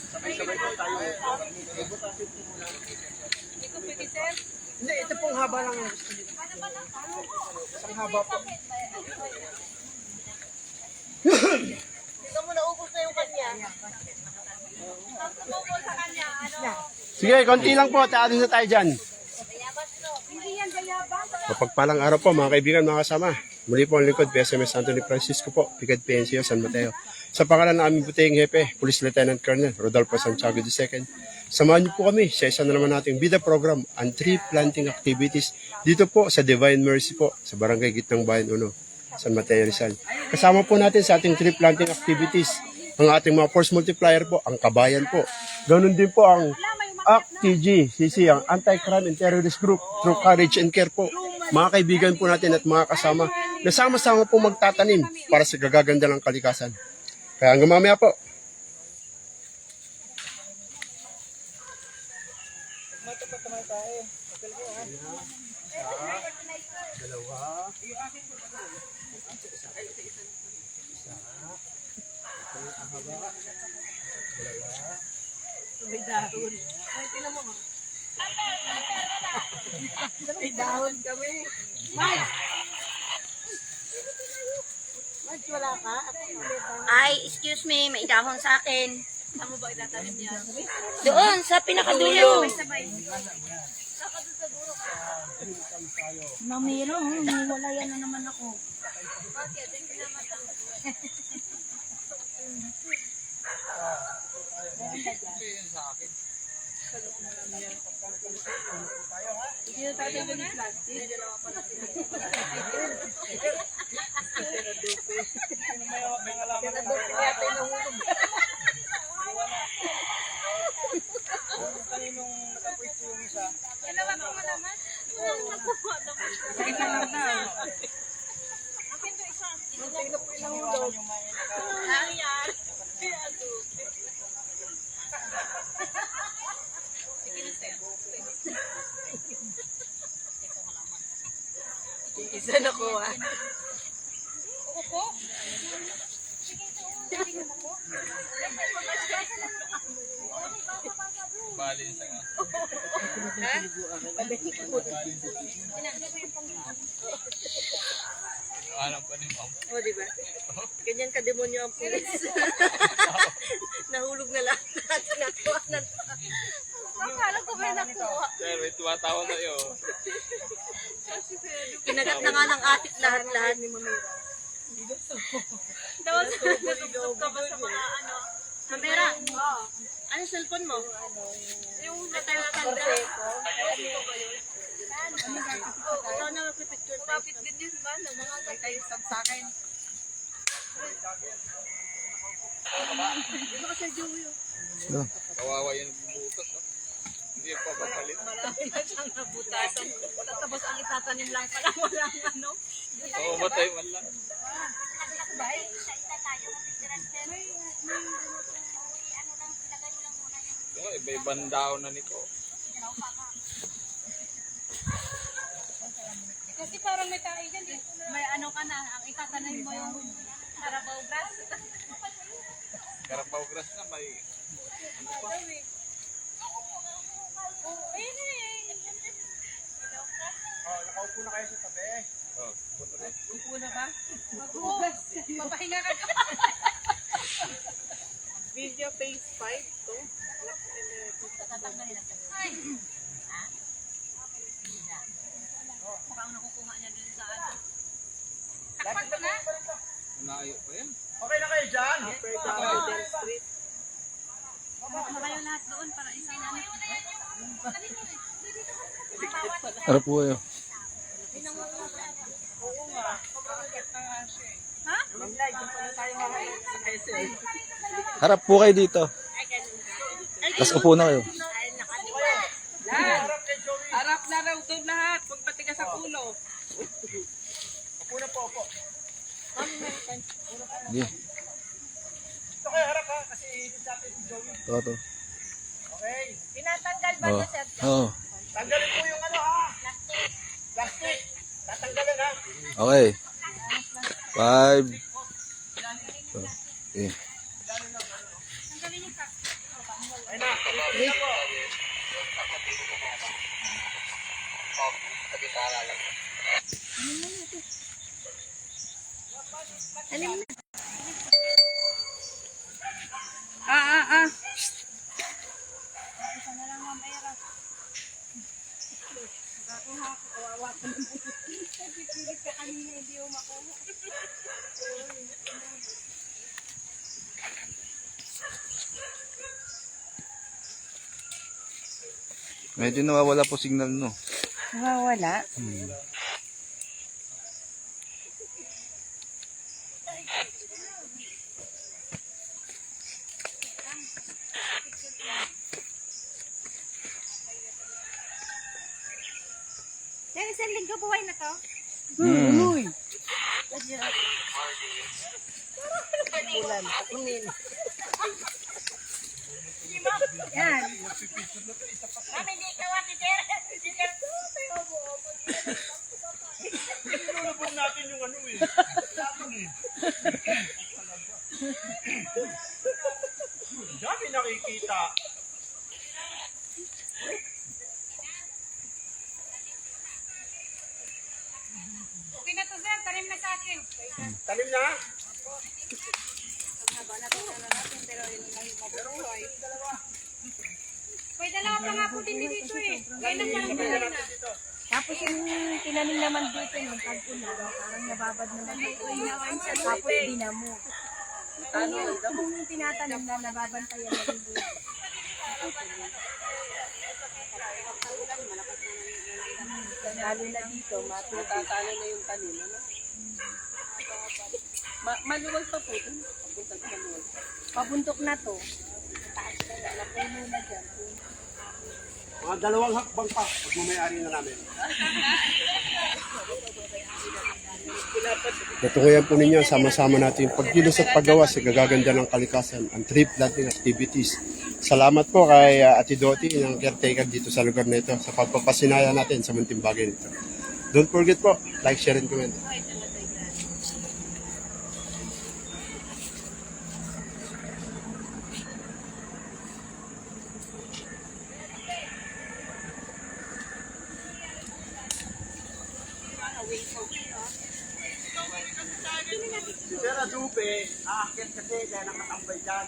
Sabay-sabay po tayo. Hindi ko pwede, sir. Hindi, ito pong haba lang. Isang haba po. Ito mo naubos na yung kanya. Naubos sa kanya, ano? Sige, konti lang po. Taadin na tayo dyan. Bayabas, no? Hindi yan bayabas. Mapagpalang araw po mga kaibigan, mga kasama. Muli po ang lingkod, PSMS Anthony Francisco po, Brigade PNCO San Mateo. Sa pangalan ng aming butihing hepe, Police Lieutenant Colonel Rodolfo Santiago II. Samahan niyo po kami sa isa na naman nating bida program, ang tree planting activities dito po sa Divine Mercy po, sa Barangay Gitnang Bayan 1, San Mateo Rizal. Kasama po natin sa ating tree planting activities, ang ating mga force multiplier po, ang kabayan po. Ganun din po ang ACT-TG, CC, ang Anti-Crime and Terrorist Group, True Courage and Care po. Mga kaibigan po natin at mga kasama na sama-sama po magtatanim para sa gagaganda ng kalikasan. Kaya hanggang mamaya po. May dahon. Ay, tinan mo. May dahon kami. Marge! Marge, wala ka? Ay, excuse me, may dahon sa akin. Saan mo ba itatanim yan? Doon, sa pinakadulo. Sabay. Mamiro, wala yan na naman ako. Bakit? Hindi naman lang. Hindi na tayo ganun yung plastic. Hindi na naman pala Kinadope yata yung nahulog. Kaninong nakapwesto yung isa? Dalawa ko malaman. Nakuha naman. Sige lang na. Akin to isa. Tingnan po yung nahulog. Ayan. Adobe. Sige na, sir. Isa na ko, ah. Ako po? Balin sa nga. Alam pa ni ma'am. O, diba? Ganyan ka-demonyo ang pulis. Nahulog na lahat. Nakuha na. Akala ko may nakuha. Sir, may tumatawa na yun. Kinagat na nga ng atik lahat-lahat ni Mamira. Tapos, nasubsob ka ba sa mga ano? Mamira? Oo. Ano cellphone mo? Yung natanda. Ito ba yun? Ikaw na magpipicture tayo. Kapit ganyan ba? Ng mga tayo sa akin. Di ba kasi Joey? Kawawa yung butot. Hindi pa papalit. Marami na siyang nabutasan. Tapos ang itatanim lang pala walang ano. Oo, matay man lang. So, iba-ibang daon na nito. Kasi parang may tayo dyan. May ano ka na, ang itatanim mo yung Carabao grass. Carabao grass na may... Ayun na eh. Nakaupo na kayo sa tabi. Oh, Upo na ba? Mag-uwas. Mapahinga ka. Video phase 5 to. Ay! Mukhang nakukuha niya dun sa ano. Takpan ko na. naayo pa yan. Okay na kayo dyan? Street. Baka kayo lahat doon para isang ano. Harap po kayo. Oo nga. Ha? Mag-live. Doon pala tayo ngayon sa SM. Harap po kayo dito. Tapos upo na kayo. Harap na raw doon lahat. Huwag patigas sa ulo. Upo na po, upo. Sige. Ito kayo harap ha, kasi ihigit sa atin si Joey. Ito. Okay. Tinatanggal ba Oo. ito, sir? Oo. Tanggalin po yung ano ha. Plastic. Tatanggalin ha. Okay. 5. Okay. Medyo nawawala po signal, no? Nawawala? Sir, isang linggo buhay na to? Uy! Yan. Mami, hindi ka wati, sir. Dami nakikita. Okay na to, sir. Tanim na sa akin. Talim na. May dalawa pa nga po din dito eh. Kailan pa lang na. Tapos yung tinanim naman dito yung tagpunan, parang nababad naman dito. Tapos dinamo. Yung tinatanim na nababantayan na rin dito. Lalo na dito, matatalo na yung tanim. Maluwag pa po. Pabuntok na to. Taas na lang. Napuno na dyan. Mga 2 hakbang pa pag mamayari na namin. Natungayan po ninyo, sama-sama natin yung pagkilos at paggawa sa gagaganda ng kalikasan, ang tree planting activities. Salamat po kay Ate Doti, ng caretaker dito sa lugar na ito, sa pagpapasinaya natin sa munting bagay nito. Don't forget po, like, share, and comment. Si Sir Adupe, aakyat kasi kaya nakatambay dyan.